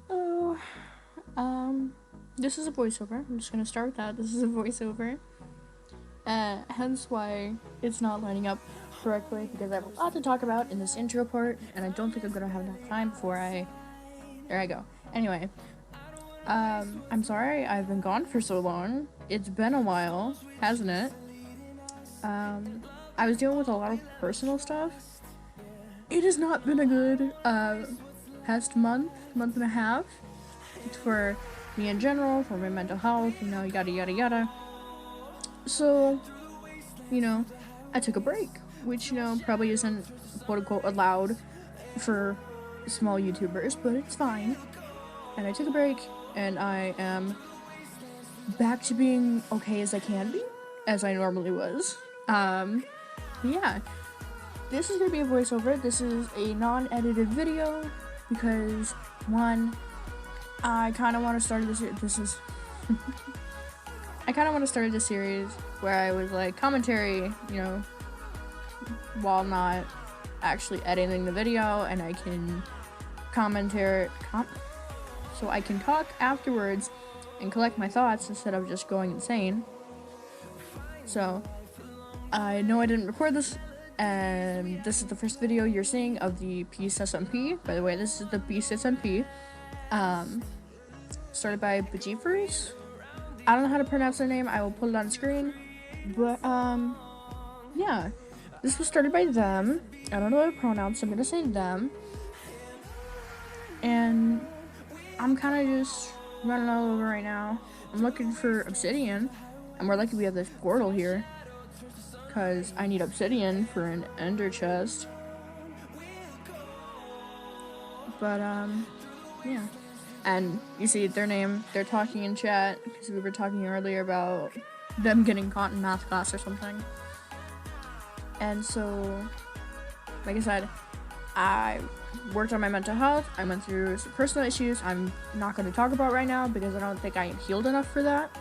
Oh, this is a voiceover. I'm just gonna start with that. This is a voiceover. Hence why it's not lining up correctly, because I have a lot to talk about in this intro part, and I don't think I'm gonna have enough time before there I go. Anyway, I'm sorry I've been gone for so long. It's been a while, hasn't it? I was dealing with a lot of personal stuff. It has not been a good, past month and a half for me in general, for my mental health, yada yada yada. So, I took a break, which, probably isn't quote unquote allowed for small YouTubers, but it's fine. And I took a break, and I am back to being okay as I can be, as I normally was. Yeah. This is gonna be a voiceover. This is a non-edited video because, one, I kind of want to start this. I kind of want to start this series where I was like commentary, while not actually editing the video, and I can so I can talk afterwards and collect my thoughts instead of just going insane. So, I know I didn't record this, and this is the first video you're seeing of the Peace SMP. By the way, this is the Peace SMP. Started by Bajifers. I don't know how to pronounce their name. I will put it on screen. But, yeah. This was started by them. I don't know what to pronounce, so I'm gonna say them. And I'm kind of just running all over right now. I'm looking for obsidian. And we're lucky we have this portal here, because I need obsidian for an ender chest. But, yeah. And you see their name, they're talking in chat, because we were talking earlier about them getting caught in math class or something. And so, like I said, I worked on my mental health. I went through some personal issues I'm not going to talk about right now because I don't think I am healed enough for that.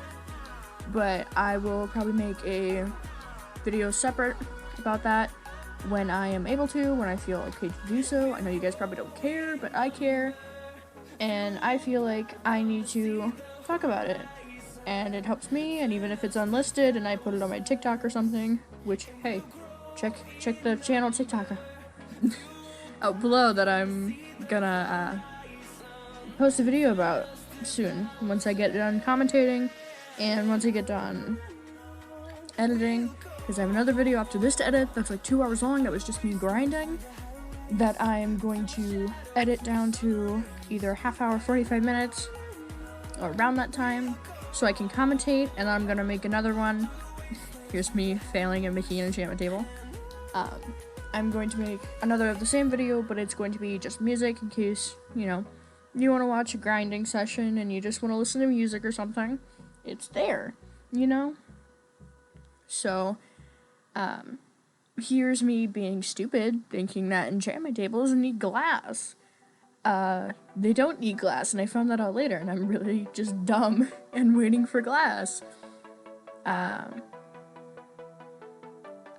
But I will probably make a video separate about that when I am able to, when I feel okay to do so. I know you guys probably don't care, but I care. And I feel like I need to talk about it. And it helps me, and even if it's unlisted and I put it on my TikTok or something, which, hey, check the channel TikTok out below that I'm gonna post a video about soon, once I get done commentating and once I get done editing, because I have another video after this to edit that's like 2 hours long that was just me grinding, that I'm going to edit down to either half hour, 45 minutes, or around that time, so I can commentate, and I'm gonna make another one. Here's me failing and making an enchantment table. I'm going to make another of the same video, but it's going to be just music in case, you want to watch a grinding session and you just want to listen to music or something. It's there, So, here's me being stupid, thinking that enchantment tables need glass. They don't need glass, and I found that out later, and I'm really just dumb and waiting for glass.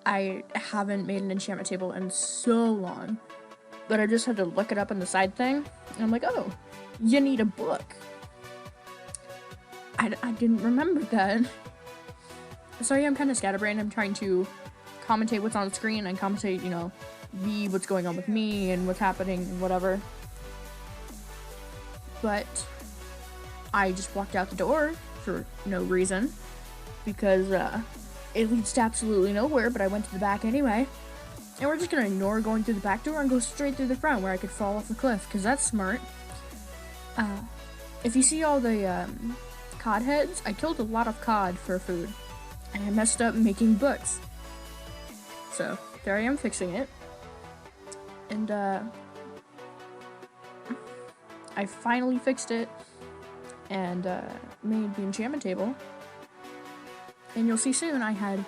I haven't made an enchantment table in so long that I just had to look it up in the side thing, and I'm like, oh, you need a book. I didn't remember that. Sorry, I'm kind of scatterbrained. I'm trying to commentate what's on the screen and commentate, what's going on with me and what's happening and whatever. But I just walked out the door for no reason, because it leads to absolutely nowhere, but I went to the back anyway. And we're just gonna ignore going through the back door and go straight through the front where I could fall off the cliff, because that's smart. If you see all the cod heads, I killed a lot of cod for food, and I messed up making books. So there I am fixing it. And I finally fixed it and made the enchantment table. And you'll see soon I had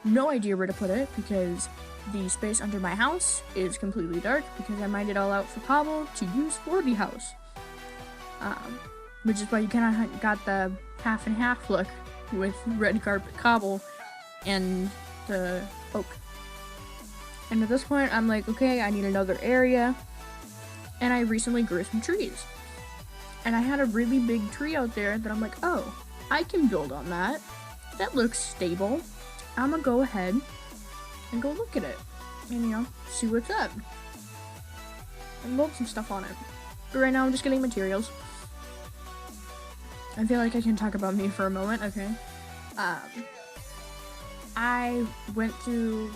no idea where to put it, because the space under my house is completely dark, because I mined it all out for cobble to use for the house. Which is why you kind of got the half and half look with red carpet cobble and the oak. And at this point, I'm like, okay, I need another area. And I recently grew some trees. And I had a really big tree out there that I'm like, oh, I can build on that. That looks stable. I'm gonna go ahead and go look at it. And, you know, see what's up. And build some stuff on it. But right now I'm just getting materials. I feel like I can talk about me for a moment, okay? I went through...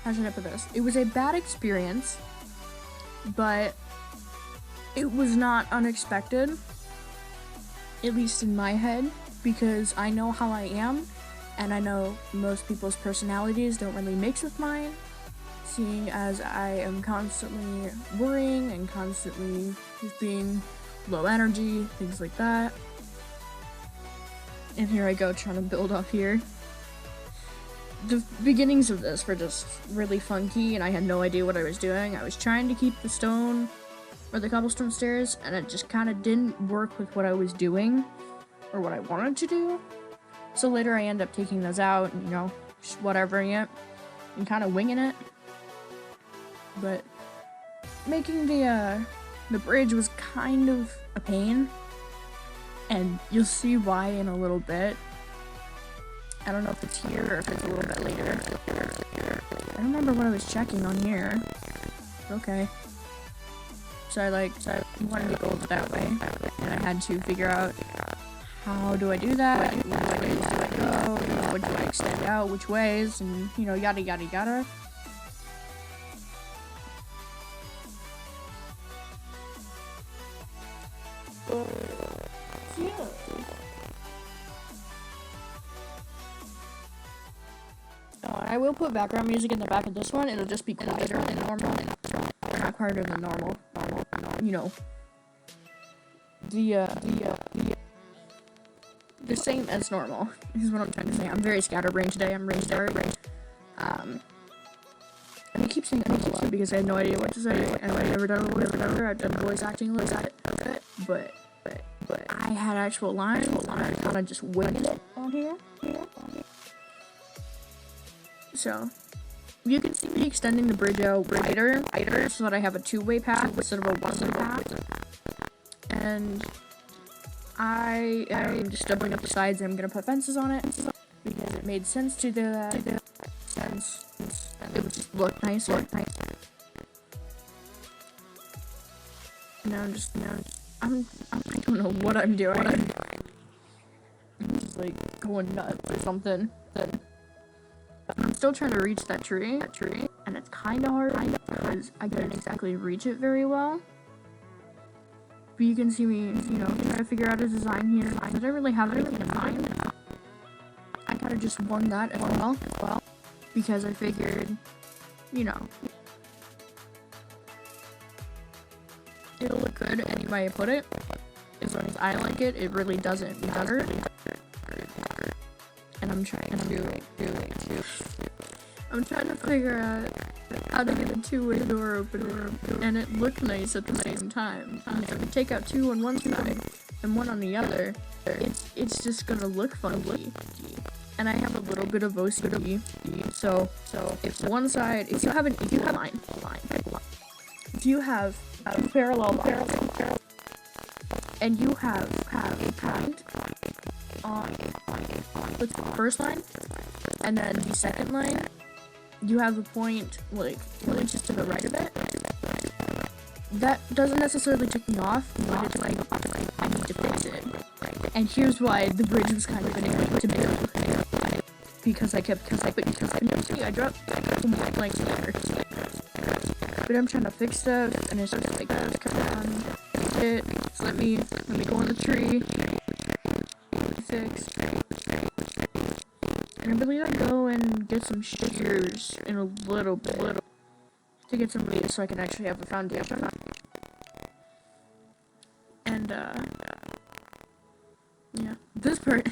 how should I put this? It was a bad experience, but it was not unexpected, at least in my head, because I know how I am, and I know most people's personalities don't really mix with mine, seeing as I am constantly worrying and constantly just being low energy, things like that. And here I go trying to build up here. The beginnings of this were just really funky, and I had no idea what I was doing. I was trying to keep the stone or the cobblestone stairs, and it just kind of didn't work with what I was doing or what I wanted to do. So later I end up taking those out and, you know, just whatevering it and kind of winging it. But making the bridge was kind of a pain, and you'll see why in a little bit. I don't know if it's here or if it's a little bit later. I don't remember what I was checking on here. Okay. So I wanted to go that way, and I had to figure out how do I do that, what ways do I go, what do I extend out, which ways, and, you know, yada yada yada. Yeah. I will put background music in the back of this one. It'll just be quieter than normal. Not quieter than normal. You know. The same as normal is what I'm trying to say. I'm very scatterbrained today. I'm brain scatterbrained. And I keep saying it a lot because I had no idea what to say, and I've never done it. I've done voice acting a little bit, but I had actual lines, and I kind of just winged it on here. So, you can see me extending the bridge out wider so that I have a two-way path instead of a one-way path. And I am just doubling up the sides, and I'm going to put fences on it because it made sense to do that, since it would just look nicer. Now I don't know what I'm doing. I'm just like going nuts or something. I'm still trying to reach that tree, and it's kind of hard because I couldn't exactly reach it very well. But you can see me, you know, trying to figure out a design here. I didn't really have anything in mind. I kind of just won that as well, because I figured, you know, it'll look good any way I put it. As long as I like it, it really doesn't matter. And I'm trying to figure out how to get a two-way door opener and it look nice at the same time. And if I take out two on one side and one on the other, it's just gonna look funky. And I have a little bit of OCD, so if one side, if you have a line, if you have two parallel lines, and you have a point on the first line, and then the second line, you have a point like just to the right of it. That doesn't necessarily tick me off, but it's like I need to fix it. And here's why the bridge was kind of annoying to build, because I dropped like here. But I'm trying to fix stuff, and it's just like, come on, it. So let me go on the tree. Fix. And I believe I go and get some shears in a little bit to get some of these so I can actually have a foundation. And yeah, this part.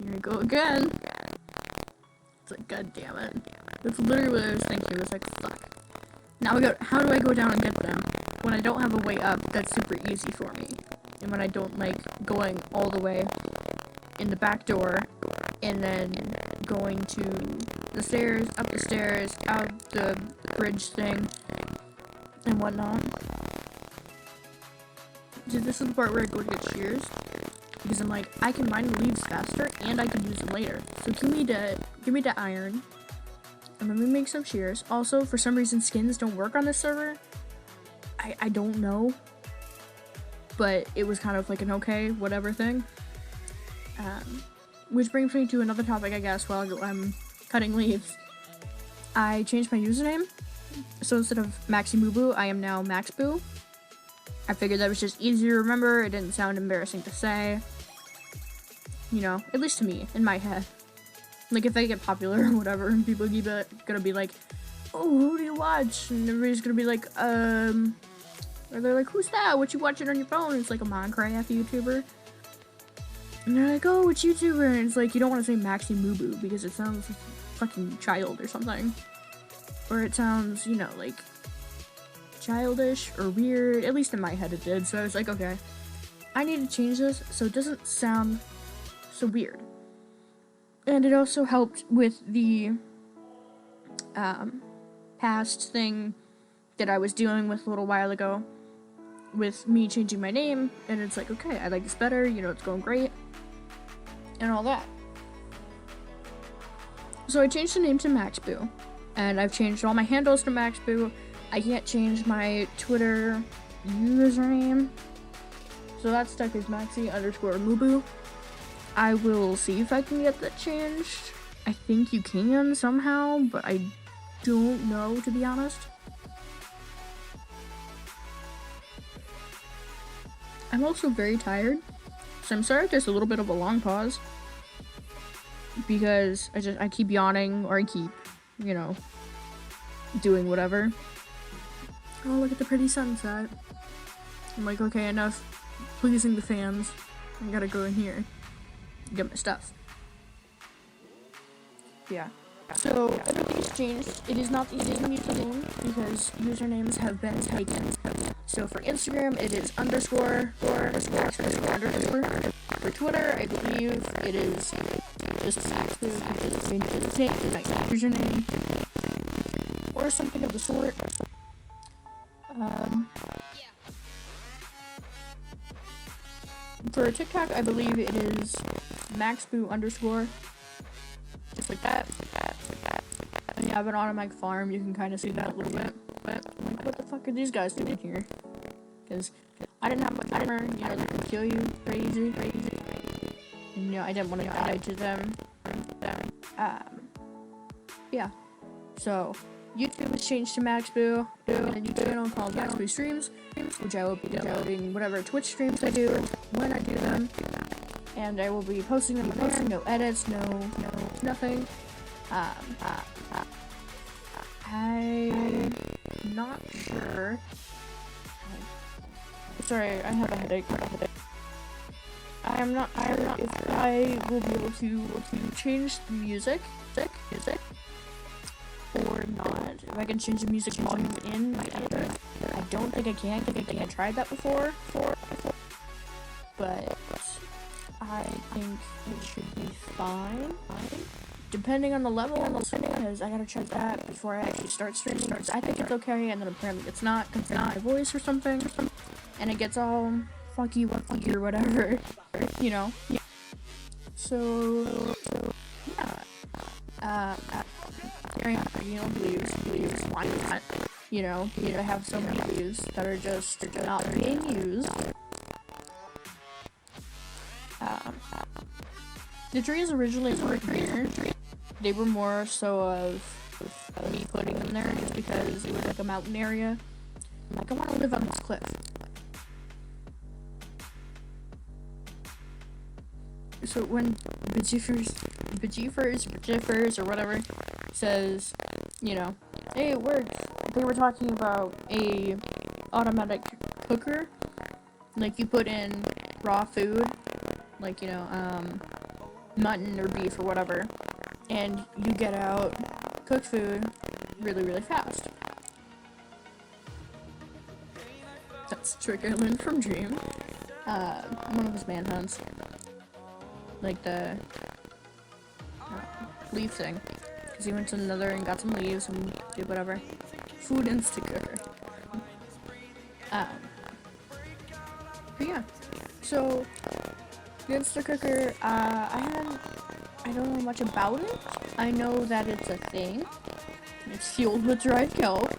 Here I go again. It's like, god damn it. That's literally what I was thinking. It was like, fuck. Now how do I go down and get them? When I don't have a way up, that's super easy for me. And when I don't like going all the way in the back door, and then going to the stairs, up the stairs, out the bridge thing, and whatnot. So this is the part where I go to get shears, because I'm like, I can mine the leaves faster and I can use them later. So give me the iron, and let me make some shears. Also, for some reason, skins don't work on this server. I don't know, but it was kind of like an okay, whatever thing. Which brings me to another topic, I guess, while I'm cutting leaves. I changed my username, so instead of MaxiMubu, I am now MaxBoo. I figured that was just easier to remember, it didn't sound embarrassing to say. You know, at least to me, in my head. Like, if I get popular or whatever, and people are gonna be like, oh, who do you watch? And everybody's gonna be like, or they're like, who's that? What you watching on your phone? And it's like a Minecraft YouTuber. And they're like, oh, which YouTuber? And it's like, you don't want to say MaxiMubu because it sounds like fucking child or something. Or it sounds, you know, like childish or weird. At least in my head it did. So I was like, okay, I need to change this so it doesn't sound so weird. And it also helped with the past thing that I was dealing with a little while ago with me changing my name. And it's like, okay, I like this better. You know, it's going great. And all that. So I changed the name to MaxBoo, and I've changed all my handles to MaxBoo. I can't change my Twitter username, so that's stuck as Maxi_Mubu. I will see if I can get that changed. I think you can somehow, but I don't know, to be honest. I'm also very tired, so I'm sorry if there's a little bit of a long pause, because I keep yawning, or I keep, you know, doing whatever. Oh, look at the pretty sunset. I'm like, okay, enough pleasing the fans. I gotta go in here and get my stuff. Yeah. So, everything's changed. It is not the same username because usernames have been taken. So for Instagram, it is underscore. For Twitter, I believe it is just MaxBoo because it's my username or something of the sort. For TikTok, I believe it is MaxBoo_. Just like that. And yeah, I've been on my farm, you can kind of see that a little bit. But I'm like, what the fuck are these guys doing here? Because I didn't have much armor, you know, they could kill you crazy. And, you know, I didn't want to die to them. Yeah. So, YouTube has changed to MaxBoo. And a new channel called MaxBoo Streams, which I will be downloading whatever Twitch streams I do, when I do them. And I will be posting them there, no edits, no nothing. I'm not sure. Sorry, I have a headache. I am not if I will be able to change the music or not. If I can change the music volume in my editor. I don't think I can, because I tried that before. But I think it should be fine. Depending on the level, because I gotta check that before I actually start streaming. I think it's okay, and then apparently it's not, because it's my voice or something, and it gets all funky or whatever, you know. So yeah. You know, leaves, why not? You know, I have so many leaves that are just not being used. The trees originally weren't here. They were more so of me putting them there just because it was like a mountain area. I'm like, I want to live on this cliff. So when Bajifers or whatever says, you know, hey, it works. They were talking about a automatic cooker. Like, you put in raw food, like, you know, mutton or beef or whatever, and you get out cooked food really, really fast. That's a trick I learned from Dream. One of his manhunts. Like the leaf thing. Because he went to the nether and got some leaves and did whatever. Food Instacooker. Um, but yeah, so the instant cooker, I don't know much about it. I know that it's a thing. It's fueled with dried kelp,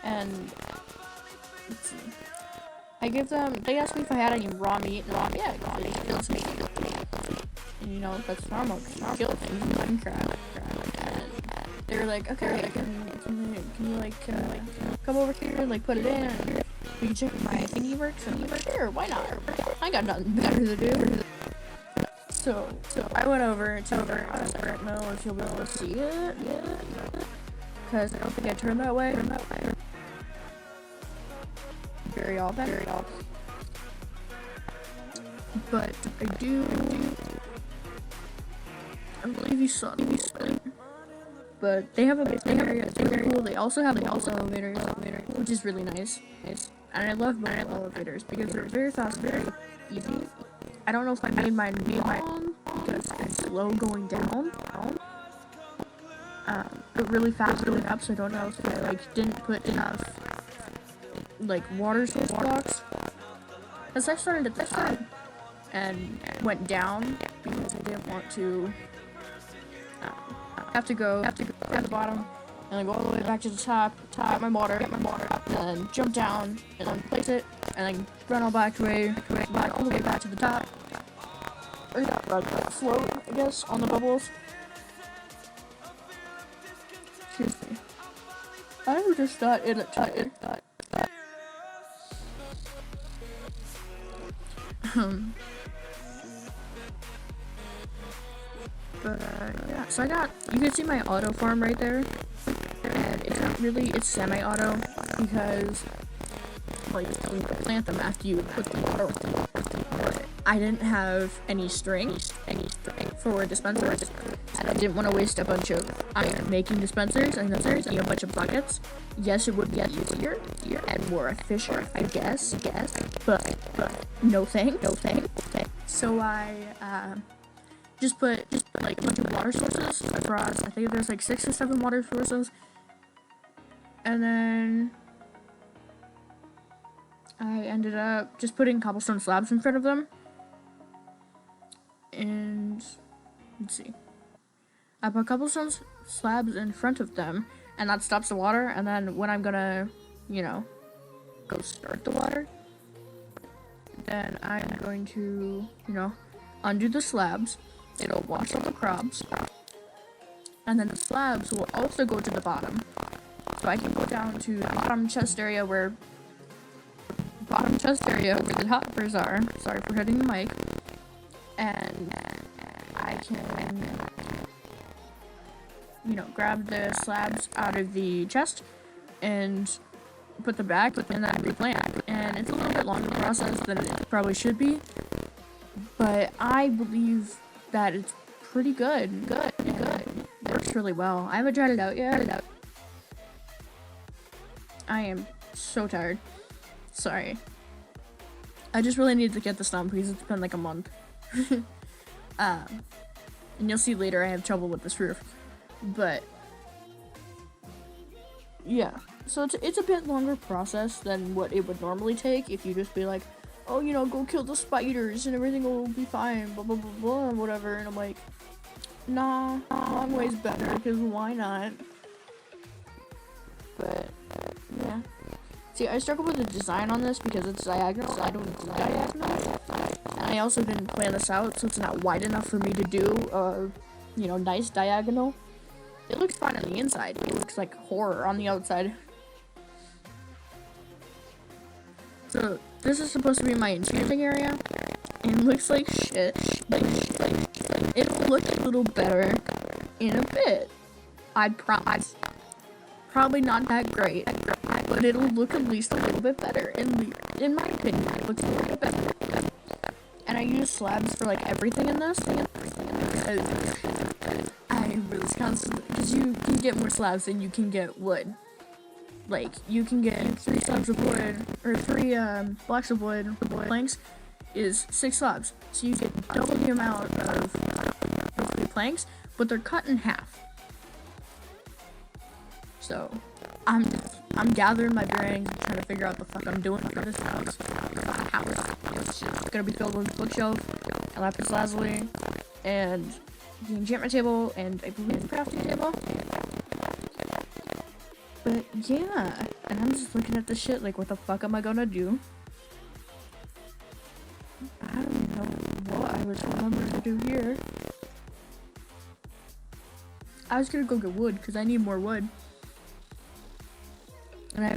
and let's see. I give them. They asked me if I had any raw meat, and yeah, they just killed some meat. And you know that's normal because you kill things in Minecraft. And they were like, okay, can you like come over here and like put it in? And we can check if my thingy works. And I'm like, sure, why not? I got nothing better to do. So I went over to I don't know if you'll be able to see it, because I don't think I turned that way. Very often. But I do. I believe you saw it. But they have a big area. It's really cool. They also have elevators, which is really nice. And I love elevators because they're very fast, very easy. I don't know if I made mine long because it's slow going down. But really fast going up, so I don't know if I like didn't put enough like water source blocks. Because I started at the top and went down because I didn't want to have to go at the bottom and then go all the way back to the top, get my water, and then jump down and then place it and then run all back all the way back to the top. Or not float, I guess, on the bubbles. Excuse me. I just thought it. But yeah, so you can see my auto farm right there, and it's not really, it's semi-auto, because, like, you plant them after you put the water with them. But I didn't have any string for dispensers, and I didn't want to waste a bunch of iron making dispensers, and a bunch of buckets. Yes, it would be easier and more efficient, I guess, but no thanks. So I, just put like a bunch of water sources across. I think there's like 6 or 7 water sources, and then I ended up just putting cobblestone slabs in front of them. And let's see, I put cobblestone slabs in front of them, and that stops the water. And then when I'm gonna, go start the water, then I'm going to, undo the slabs. It'll wash all the crops, and then the slabs will also go to the bottom. So I can go down to the bottom chest area where the hoppers are. Sorry for hitting the mic. And I can, grab the slabs out of the chest and put them back, and then replant. And it's a little bit longer process than it probably should be, but I believe that it's pretty good. It works really well. I haven't tried it out yet. I am so tired. Sorry. I just really need to get this done because it's been like a month. And you'll see later I have trouble with this roof. But yeah. So it's a bit longer process than what it would normally take if you just be like, oh, go kill the spiders and everything will be fine, blah, blah, blah, blah, whatever. And I'm like, nah, long way's better, because why not? But, yeah. See, I struggle with the design on this because it's diagonal. I don't do diagonal. And I also didn't plan this out, so it's not wide enough for me to do a, nice diagonal. It looks fine on the inside. It looks like horror on the outside. So, this is supposed to be my enchanting area, and it looks like shit. It'll look a little better in a bit. I promise. Probably not that great, but it'll look at least a little bit better. In my opinion, it looks a little bit better. And I use slabs for like everything in this, because I really constantly, because you can get more slabs than you can get wood. Like, you can get 3 slabs of wood, or 3 blocks of wood, planks, is 6 slabs. So you get double the amount of 3 planks, but they're cut in half. So, I'm gathering my bearings and trying to figure out the fuck I'm doing for this house. It's just gonna be filled with bookshelf, and lapis lazuli, and the enchantment table, and I believe the crafting table. But yeah, and I'm just looking at this shit like, what the fuck am I gonna do? I don't know what I was remembering to do here. I was gonna go get wood because I need more wood. And I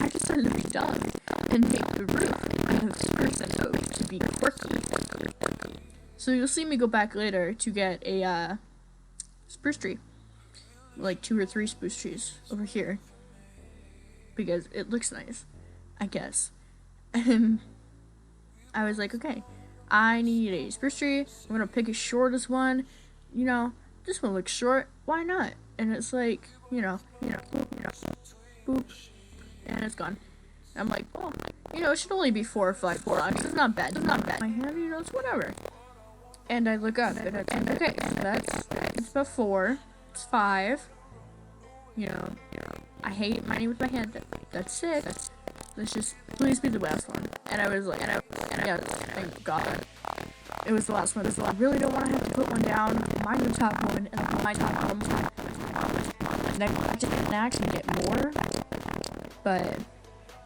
decided to be dumb and make the roof out of spruce and oak to be quirky. So you'll see me go back later to get a spruce tree. Like 2 or 3 spruce trees over here. Because it looks nice, I guess. And I was like, okay, I need a spruce tree. I'm gonna pick a shortest one. You know, this one looks short. Why not? And it's like, boop, and it's gone. I'm like, well, it should only be 4 or 5 blocks. It's not bad. I have, it's whatever. And I look up, and it's okay. So it's about 4. It's 5. I hate mining with my hand. That's 6. Let's just please be the last one. And I was like, yes, thank God. It was the last one. I really don't want to have to put one down, mine the top one, and then mine the bottom one. And I can actually get more. But,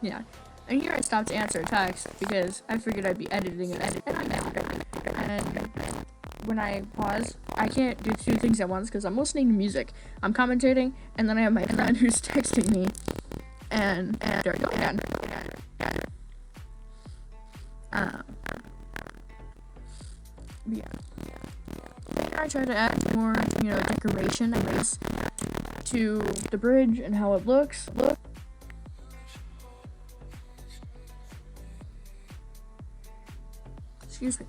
yeah. And here I stopped to answer a text because I figured I'd be editing it. And when I pause, I can't do 2 things at once because I'm listening to music, I'm commentating, and then I have my friend who's texting me. And there we go again. Yeah. Later I try to add more, decoration, I guess, to the bridge and how it looks. Excuse me.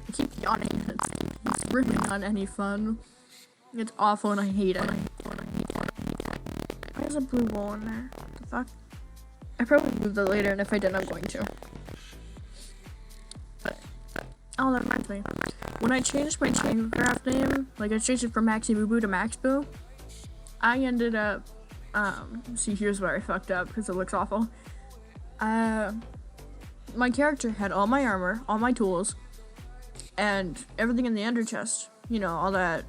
I keep yawning. It's really not any fun. It's awful and I hate it. Why is a blue wall in there? What the fuck? I probably moved that later, and if I didn't, I'm going to. But, oh, that reminds me. When I changed my Minecraft name, like I changed it from Maxi Boo Boo to Max Boo, I ended up, see, here's where I fucked up, because it looks awful. My character had all my armor, all my tools, and everything in the ender chest. All that.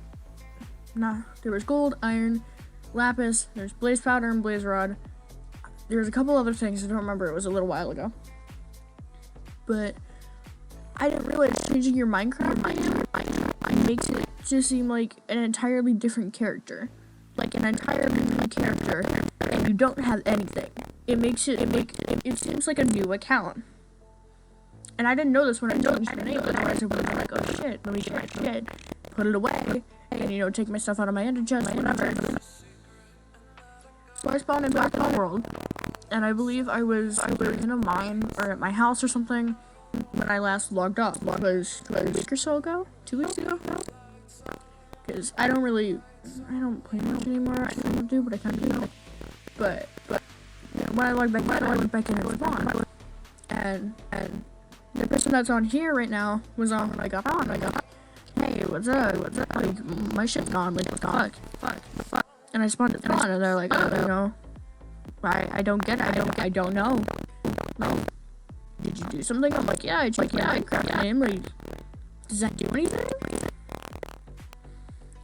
Nah, there was gold, iron, lapis, there's blaze powder and blaze rod. There was a couple other things, I don't remember, it was a little while ago. But I didn't realize changing your Minecraft name makes it just seem like an entirely different character. Like an entirely new character, and you don't have anything. It seems like a new account. And I didn't know this when I changed the name, otherwise I would have been like, oh shit, let me get my shit, put it away, and take my stuff out of my ender chest, whatever. So I spawned in back in the world, and I believe I was in a mine, or at my house or something, when I last logged off. It was a week or so ago? 2 weeks ago? Because I don't play much anymore. I kind of do, but I kind of do. But when I logged back in, I went back in and spawned. And the person that's on here right now was on when I got on. Hey, what's up? Like, my shit's gone. Like, fuck. And I spawned at spawn, and they're like, oh, I don't get it. I don't know. No. Did you do something? I'm like, yeah, I checked my Minecraft name. Like, does that do anything?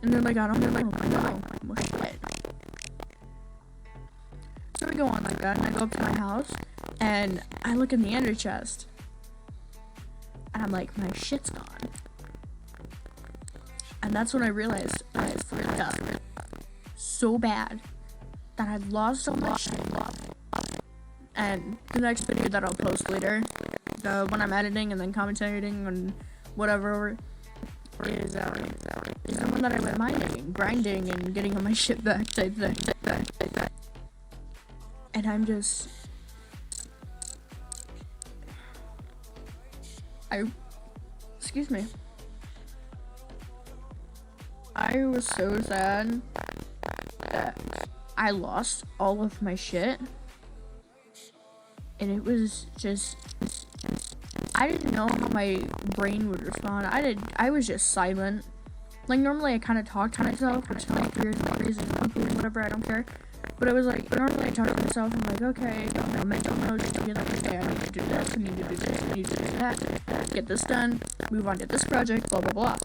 And they're like, I don't know. Well, shit. So we go on like that, and I go up to my house, and I look in the ender chest, and I'm like, my shit's gone. And that's when I realized I had fucked up so bad that I'd lost so much shit. And the next video that I'll post later, the one I'm editing and then commentating and whatever, is the one that I went mining, grinding, and getting all my shit back type thing. And I'm just... Excuse me. I was so sad that I lost all of my shit. And it was just... I didn't know how my brain would respond. I was just silent. Like, normally I kind of talk to myself, which is like weird, whatever, I don't care. But it was like, normally I talk to myself, I'm like, okay, mental notes, to be like, okay, I need to do this, I need to do this, I need to do that, get this done, move on to this project, blah, blah, blah.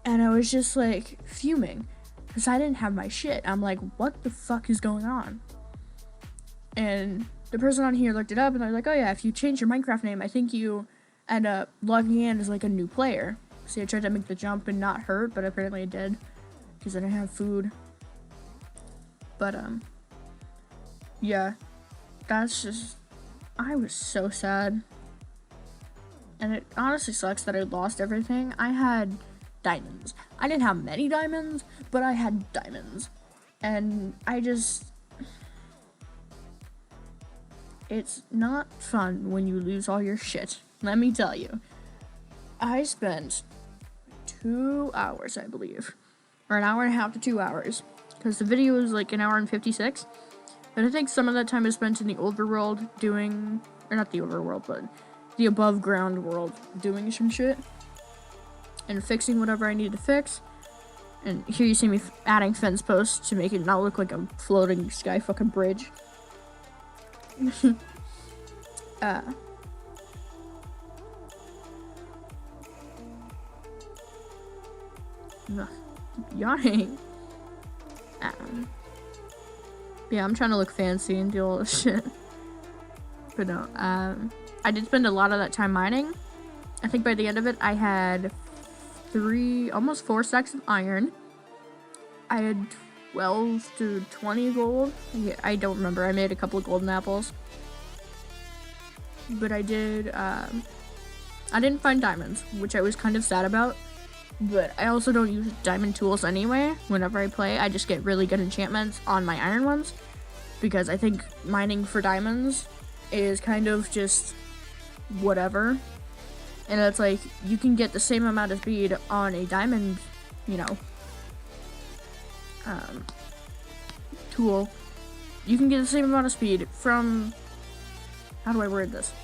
And I was just like, fuming, because I didn't have my shit. I'm like, what the fuck is going on? And the person on here looked it up, and they're like, oh yeah, if you change your Minecraft name, I think you end up logging in as like a new player. See, I tried to make the jump and not hurt, but apparently it did, because I didn't have food. But, yeah, that's just, I was so sad. And it honestly sucks that I lost everything. I had diamonds. I didn't have many diamonds, but I had diamonds. And it's not fun when you lose all your shit. Let me tell you. I spent 2 hours, I believe, or an hour and a half to 2 hours, because the video was like an hour and 56, but I think some of that time is spent in the overworld doing, or not the overworld, but the above ground world doing some shit, and fixing whatever I need to fix. And here you see me adding fence posts to make it not look like a floating sky fucking bridge. Yawning. Yeah, I'm trying to look fancy and do all this shit. But no, I did spend a lot of that time mining. I think by the end of it, I had almost 4 stacks of iron. I had 12 to 20 gold. Yeah, I don't remember. I made a couple of golden apples. But I didn't find diamonds, which I was kind of sad about. But I also don't use diamond tools anyway. Whenever I play, I just get really good enchantments on my iron ones, because I think mining for diamonds is kind of just whatever. And it's like, you can get the same amount of speed on a diamond, tool. You can get the same amount of speed from, how do I word this?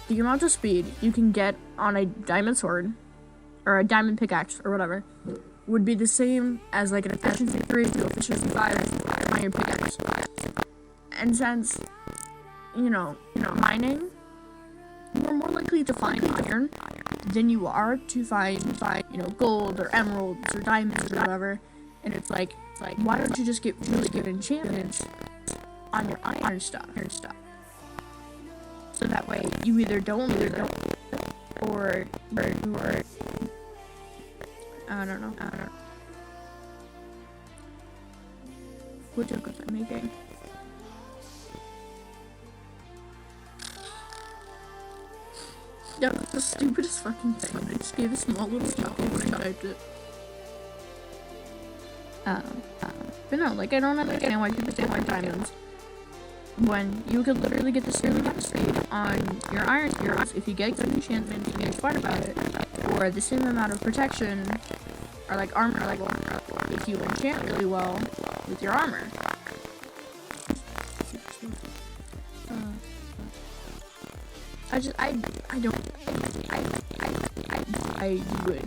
The amount of speed you can get on a diamond sword, or a diamond pickaxe, or whatever, would be the same as like an efficiency 3 to efficiency 5 on your pickaxe. And since, mining, you're more likely to find iron than you are to find gold or emeralds or diamonds or whatever. And it's like, why don't you just get really good enchantments on your iron stuff? So that way you either don't or I don't know. What joke was I making? That was the stupidest fucking thing. I just gave a small little chuckle when I typed it. But no, I don't understand why people say like diamonds, when you could literally get this really good speed on your iron skills if you get good enchantments and get smart about it, or the same amount of protection, or like armor, if you enchant really well with your armor. I would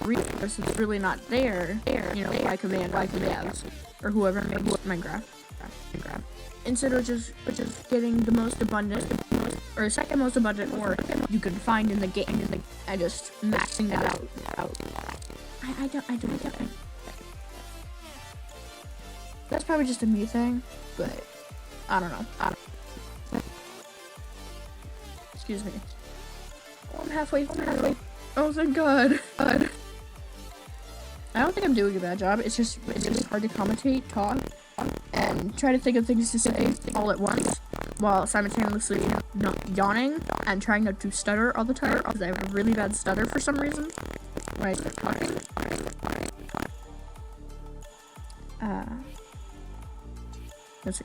read this. It's really not there, by command, by devs, or whoever makes Minecraft. Instead of just getting the most abundant, or second most abundant ore you can find in the game, and just maxing that out. I don't get it. That's probably just a me thing, but I don't know. Excuse me. Oh, I'm halfway through. Oh, thank God. I don't think I'm doing a bad job. It's just hard to commentate, talk, and try to think of things to say all at once, while simultaneously not yawning and trying not to stutter all the time, because I have a really bad stutter for some reason when I start talking. Let's see.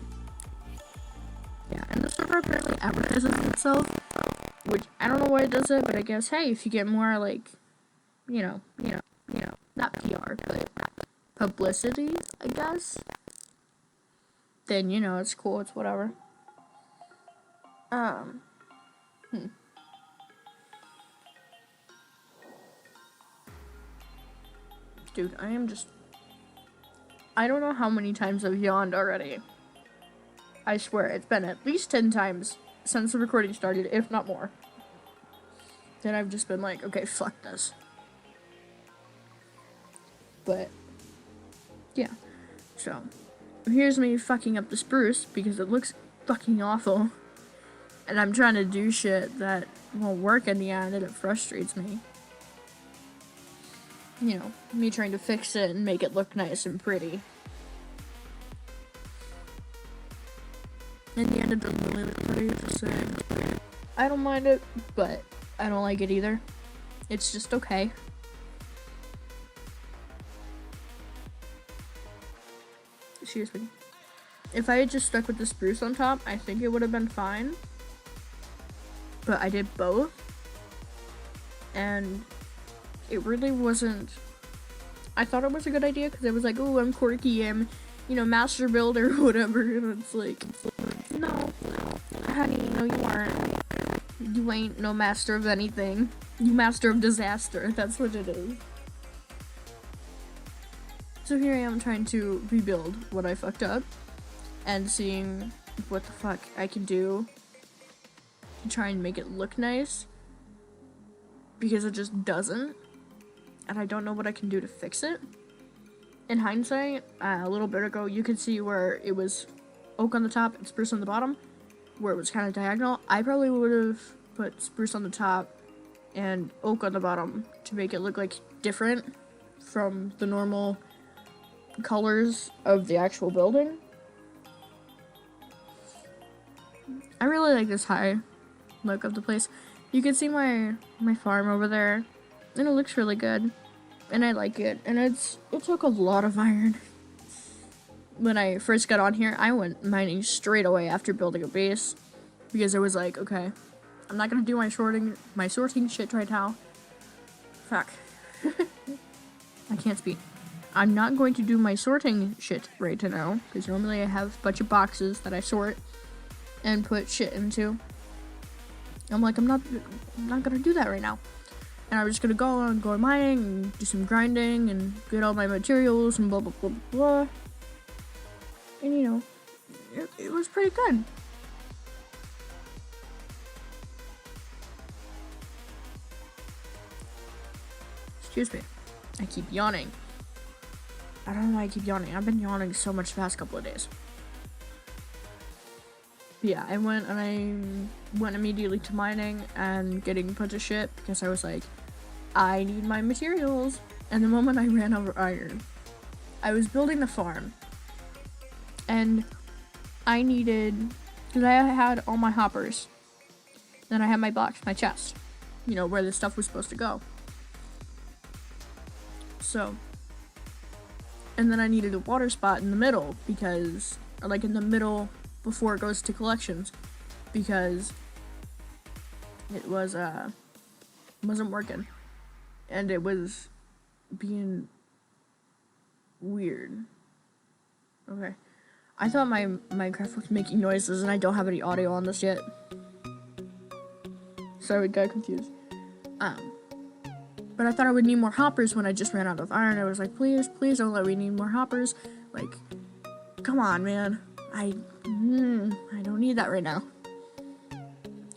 Yeah, and the server apparently advertises itself, which I don't know why it does it, but I guess, hey, if you get more, not PR, but publicity, I guess, then, it's cool, it's whatever. Dude, I don't know how many times I've yawned already. I swear, it's been at least 10 times since the recording started, if not more. Then I've just been like, okay, fuck this. But, yeah. So, here's me fucking up the spruce because it looks fucking awful. And I'm trying to do shit that won't work in the end, and it frustrates me. You know, me trying to fix it and make it look nice and pretty. In the end, it doesn't really look pretty, so I don't mind it, but I don't like it either. It's just okay. Excuse me. If I had just stuck with the spruce on top, I think it would have been fine. But I did both. And it really wasn't... I thought it was a good idea because it was like, oh, I'm quirky, I'm, you know, master builder or whatever. And it's like, no, honey, no, you aren't. You ain't no master of anything. You master of disaster. That's what it is. So here I am trying to rebuild what I fucked up and seeing what the fuck I can do to try and make it look nice, because it just doesn't, and I don't know what I can do to fix it. In hindsight, a little bit ago, you could see where it was oak on the top and spruce on the bottom, where it was kind of diagonal. I probably would have put spruce on the top and oak on the bottom to make it look like different from the normal colors of the actual building. I really like this high look of the place. You can see my farm over there, and it looks really good, and I like it. And it took a lot of iron. When I first got on here, I went mining straight away after building a base, because I was like, okay, I'm not gonna do my sorting shit right now. Fuck. I can't speak. I'm not going to do my sorting shit right now, because normally I have a bunch of boxes that I sort and put shit into. I'm like, I'm not gonna do that right now. And I'm just gonna go mining and do some grinding and get all my materials and blah blah blah blah. And you know, it was pretty good. Excuse me. I keep yawning. I don't know why I keep yawning. I've been yawning so much the past couple of days. But yeah, I went immediately to mining and getting a bunch of shit because I was like, I need my materials. And the moment I ran out of iron, I was building the farm. And I needed, because I had all my hoppers. Then I had my box, my chest, you know, where the stuff was supposed to go. So, and then I needed a water spot in the middle because, or like in the middle before it goes to collections, because it wasn't working. And it was being weird. Okay. I thought my Minecraft was making noises and I don't have any audio on this yet. So I got confused. But I thought I would need more hoppers when I just ran out of iron. I was like, please don't let me need more hoppers. Like, come on, man. I don't need that right now.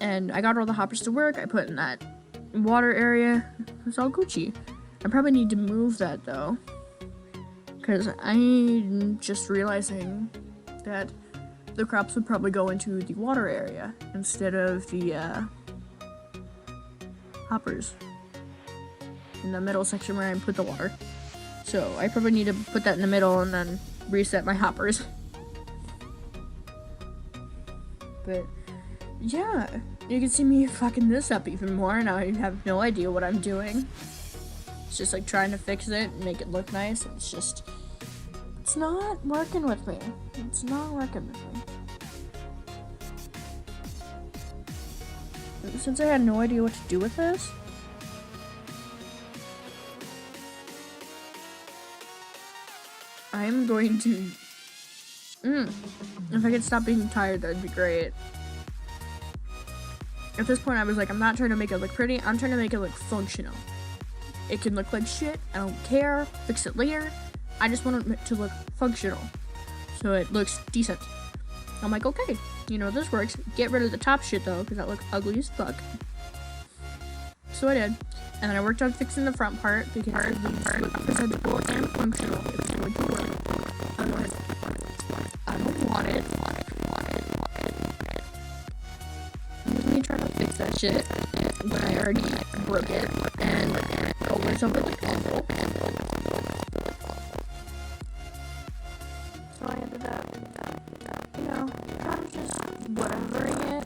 And I got all the hoppers to work. I put in that water area. It's all Gucci. I probably need to move that though, because I'm just realizing that the crops would probably go into the water area instead of the hoppers in the middle section where I put the water. So I probably need to put that in the middle and then reset my hoppers. But yeah, you can see me fucking this up even more. Now I have no idea what I'm doing. It's just like trying to fix it and make it look nice. It's not working with me. It's not working with me. Since I had no idea what to do with this, I'm going to... If I could stop being tired, that'd be great. At this point, I was like, I'm not trying to make it look pretty. I'm trying to make it look functional. It can look like shit. I don't care. Fix it later. I just want it to look functional, so it looks decent. I'm like, okay, you know, this works. Get rid of the top shit though, because that looks ugly as fuck. So I did. And then I worked on fixing the front part because it was presentable and functional. It was going to work. I don't want it. Me trying to fix that shit when I already broke it and over something with the console. So I ended up, you know, kind of just whatevering it.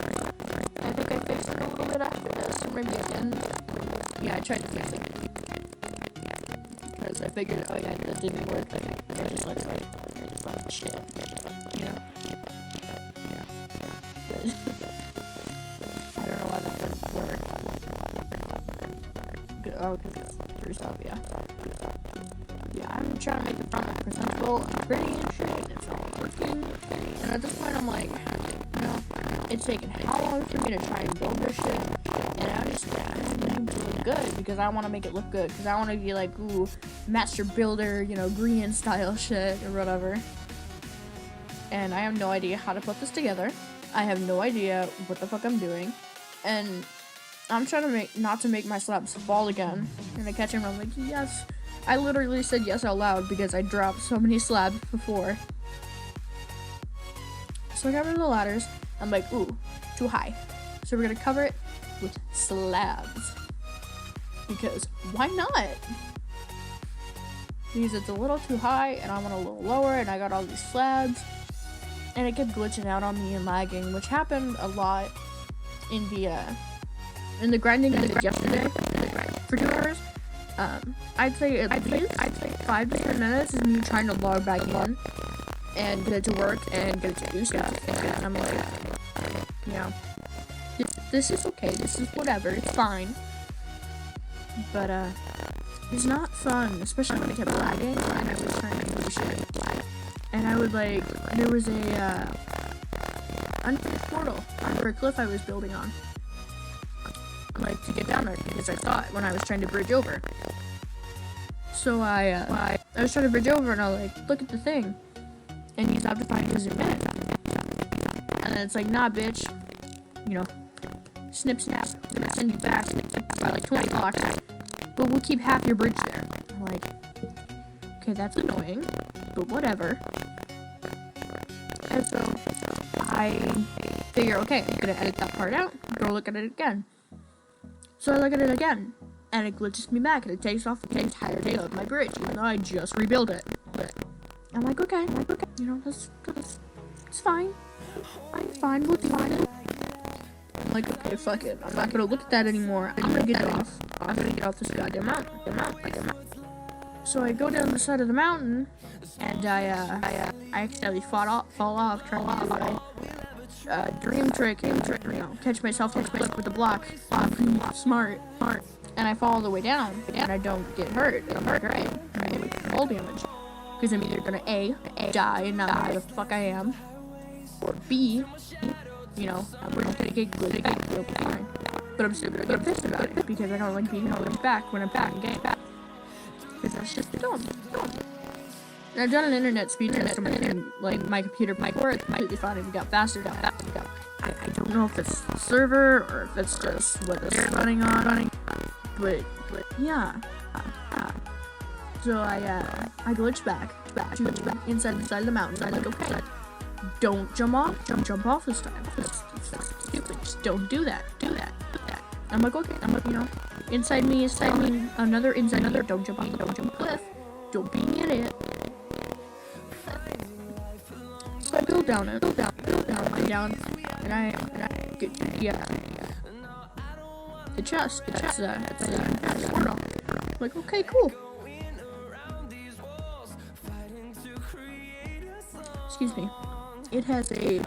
I think I fixed it a little bit after this, or maybe I didn't. Yeah, I tried to fix it. Because I figured, oh yeah, that didn't work. I just like, shit. You know? But I don't know why that didn't work. Oh, because it's through stuff, yeah. Yeah, I'm trying to make the front presentable and pretty and shit, and it's not working. And at this point, I'm like, you know, it's taken how long for me to try and build this shit? And I just need to look good because I want to make it look good. Because I want to be like, ooh, master builder, you know, green style shit or whatever. And I have no idea how to put this together. I have no idea what the fuck I'm doing. And I'm trying to not to make my slabs fall again. And I catch him and I'm like, yes. I literally said yes out loud because I dropped so many slabs before. So I got rid of the ladders. I'm like, ooh, too high. So we're gonna cover it with slabs. Because why not? Because it's a little too high and I want a little lower and I got all these slabs. And it kept glitching out on me and lagging, which happened a lot in the grinding I did yesterday for 2 hours. I'd say at least 5 to 10 minutes is me trying to log back in and get it to work and get it to do stuff. And I'm like, yeah, this is okay. This is whatever. It's fine. But it's not fun, especially when it kept lagging and I was trying to do shit. And I would there was a unfinished portal for a cliff I was building on. To get down there because I saw it when I was trying to bridge over. So I was trying to bridge over and I was like, look at the thing. And you have to find to zoom in. And then it's like, nah, bitch. You know, snip, snap. We're gonna send you back by like 20 blocks. But we'll keep half your bridge there. I'm like, okay, that's annoying. But whatever. And so I figure, okay, I'm gonna edit that part out. Go look at it again. So I look at it again, and it glitches me back, and it takes off the entire day of my bridge, even though I just rebuilt it. I'm like, okay, you know, it's fine. I'm fine, we'll do it. I'm like, okay, fuck it. I'm not gonna look at that anymore. I'm gonna get off. I'm gonna get off this goddamn mountain. So I go down the side of the mountain, and I accidentally fall off trying to do dream trick, you know, catch myself with the block. Smart. And I fall all the way down, and I don't get hurt. I'm hurt, right? I take fall damage. Because I'm either gonna A, die and not know where the fuck I am, or B, you know, we're just gonna get good back, it'll be fine. But I'm still gonna get pissed about it, because I don't like being held back when I'm back in game. Because that's just dumb. And I've done an internet speed test on my thing, my computer might work completely fine and got faster. I don't know if it's the server or if it's just what it's running on, but yeah. So I glitched back to inside the mountain. I'm like, okay, don't jump off this time. That's stupid. Just don't do that. I'm like, okay. You know, inside me, another, don't jump off the cliff. Don't be an idiot. So I build down, and I get to the chest. It's a portal. I'm like, okay, cool. Excuse me. It has a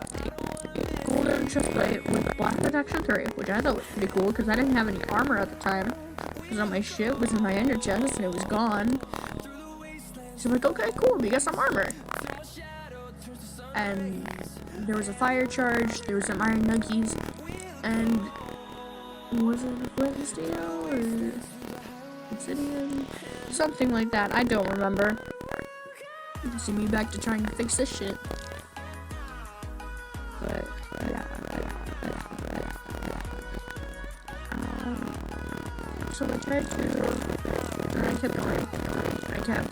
golden chest plate with black protection 3, which I thought was pretty cool because I didn't have any armor at the time. Because all my shit was in my ender chest and it was gone. So I'm like, okay, cool, we got some armor. And there was a fire charge, there was some iron nuggies, and was it a flint and steel or obsidian, something like that. I don't remember. You can see me back to trying to fix this shit. But yeah. So I tried to, and I kept going. I kept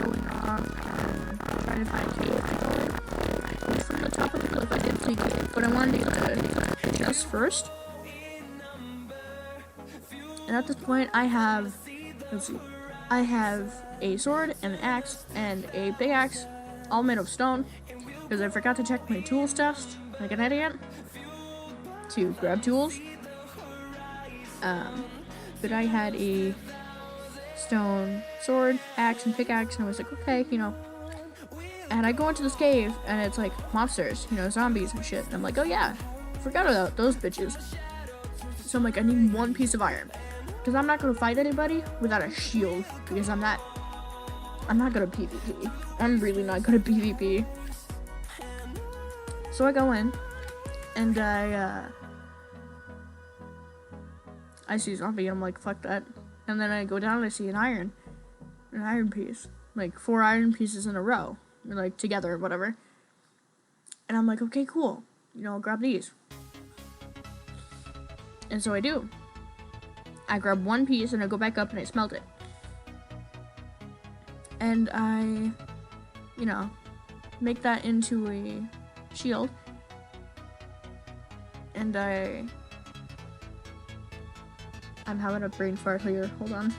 going off and trying to find a cave to go from the top of the cliff. I did see cave, but I wanted to get the chest first. And at this point, I have, let's see, I have a sword and an axe and a big axe, all made of stone, because I forgot to check my tools test, like an idiot, to grab tools. But I had a stone sword, axe, and pickaxe, and I was like, okay, you know. And I go into this cave, and it's like monsters, you know, zombies and shit. And I'm like, oh yeah, forgot about those bitches. So I'm like, I need one piece of iron, because I'm not gonna fight anybody without a shield, because I'm not good at PvP. I'm really not good at PvP. So I go in, and I see a zombie, and I'm like, fuck that. And then I go down and I see an iron piece. Like 4 iron pieces in a row. Or like together or whatever. And I'm like, okay, cool. You know, I'll grab these. And so I do. I grab one piece and I go back up and I smelt it. And I, you know, make that into a shield. And I'm having a brain fart here, hold on.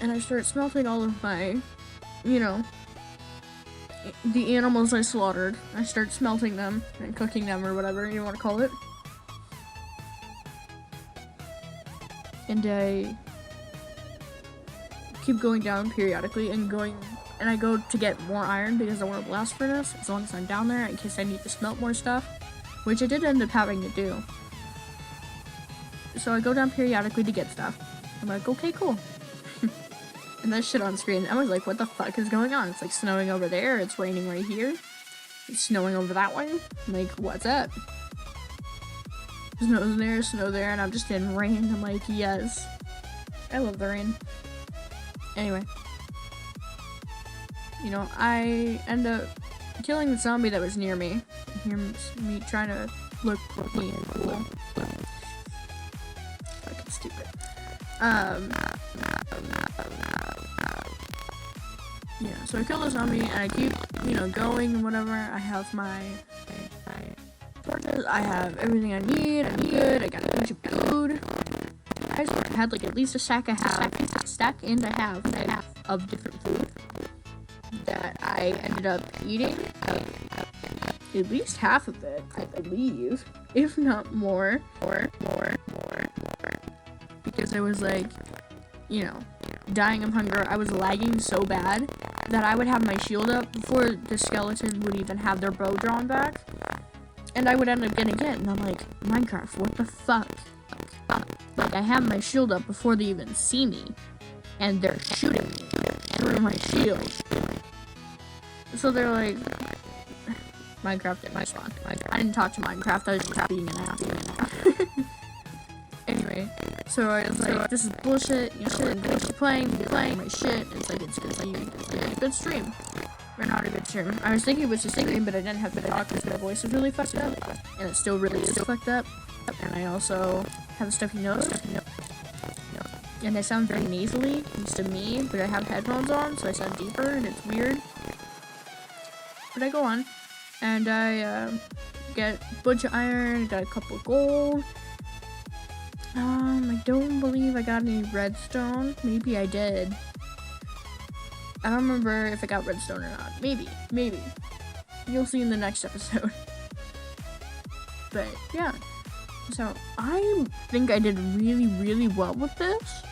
And I start smelting all of my, you know, the animals I slaughtered. I start smelting them and cooking them or whatever you want to call it. And I keep going down periodically and I go to get more iron because I want to blast furnace as long as I'm down there in case I need to smelt more stuff, which I did end up having to do. So I go down periodically to get stuff. I'm like, okay, cool. And that shit on screen, I was like, what the fuck is going on? It's like snowing over there, it's raining right here. It's snowing over that way. I'm like, what's up? Snow there, and I'm just in rain. I'm like, yes. I love the rain. Anyway. You know, I end up killing the zombie that was near me. Hear me trying to look quirky and cool. Fucking stupid. Yeah, so I kill the zombie and I keep, you know, going and whatever. I have my torches, I have everything I need, I'm good, I got a bunch of food. I had like at least a stack and a half of different food that I ended up eating. At least half of it, I believe, if not more. Because I was like, you know, dying of hunger. I was lagging so bad that I would have my shield up before the skeleton would even have their bow drawn back. And I would end up getting hit, and I'm like, Minecraft, what the fuck? Like, I have my shield up before they even see me, and they're shooting me through my shield. So they're like, Minecraft didn't respond. I didn't talk to Minecraft, I was just being an ass. Anyway, so I was like, this is bullshit, you know, I'm gonna keep playing my shit. It's like, it's gonna be a good stream. Or not a good stream. I was thinking it was just a stream, but I didn't have to talk because my voice was really fucked up. And it still really is fucked up. And I also have a stuffy nose. And I sound very nasally, at least to me, but I have headphones on, so I sound deeper, and it's weird. But I go on, and I get a bunch of iron, got a couple of gold. I don't believe I got any redstone. Maybe I did. I don't remember if I got redstone or not. Maybe. You'll see in the next episode. But, yeah. So, I think I did really, really well with this.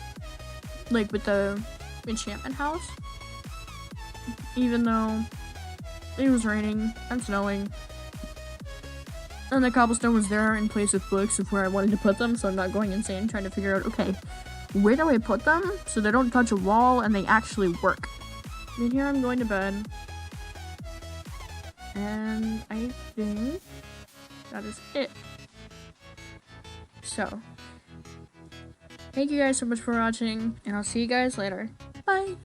Like, with the enchantment house. Even though it was raining and snowing. And the cobblestone was there in place of books of where I wanted to put them, so I'm not going insane trying to figure out, okay, where do I put them so they don't touch a wall and they actually work? And here I'm going to bed. And I think that is it. So, Thank you guys so much for watching, and I'll see you guys later. Bye!